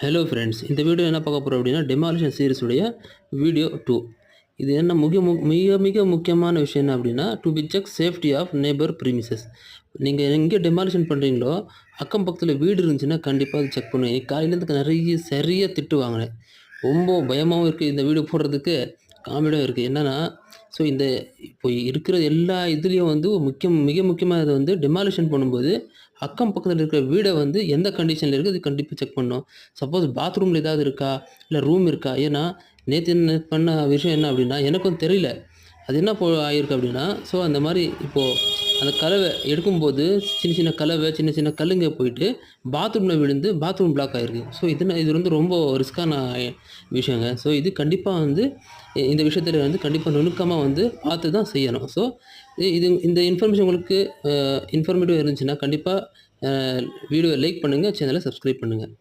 Hello friends, இந்த video என்ன பார்க்க போகிறோம் அப்படின்னா டெமாலிஷன் சீரிஸ் உடைய வீடியோ 2. இது என்ன மிக மிக முக்கியமான விஷயம் என்ன அப்படின்னா to be check safety of neighbour premises. நீங்கள் எங்கே டெமாலிஷன் பண்ணுறீங்களோ அக்கம் பக்கத்தில் வீடு இருந்துச்சுன்னா கண்டிப்பாக அது செக் பண்ணுவேன். காலையிலேருந்து நிறைய சரியாக திட்டு வாங்கினேன். ரொம்ப பயமாகவும் இருக்குது இந்த வீடியோ போடுறதுக்கு, காமெடியும் இருக்குது. என்னென்னா இந்த இப்போ இருக்கிற எல்லா இதுலேயும் மிக முக்கியமானது டெமாலிஷன் பண்ணும்போது அக்கம் பக்கத்தில் இருக்கிற வீடை எந்த கண்டிஷனில் இருக்குது அது கண்டிப்பாக செக் பண்ணணும். சப்போஸ் பாத்ரூமில் ஏதாவது இருக்கா, இல்லை ரூம் இருக்கா. ஏன்னா நேற்று பண்ண விஷயம் என்ன அப்படின்னா எனக்கும் தெரியல அது என்ன ஆகிருக்கு அப்படின்னா அந்த மாதிரி இப்போது அந்த கலவை எடுக்கும்போது சின்ன சின்ன கலவை சின்ன சின்ன கல்லுங்க போயிட்டு பாத்ரூமில் விழுந்து பாத்ரூம் பிளாக் ஆகிருக்கு. இது ரொம்ப ரிஸ்க்கான விஷயங்க. இது கண்டிப்பாக இந்த விஷயத்தில் கண்டிப்பாக நுணுக்கமாக பார்த்து தான் செய்யணும். இந்த இன்ஃபர்மேஷன் உங்களுக்கு இன்ஃபர்மேட்டிவ் இருந்துச்சுன்னா கண்டிப்பாக வீடியோவை லைக் பண்ணுங்கள், சேனலை சப்ஸ்கிரைப் பண்ணுங்கள்.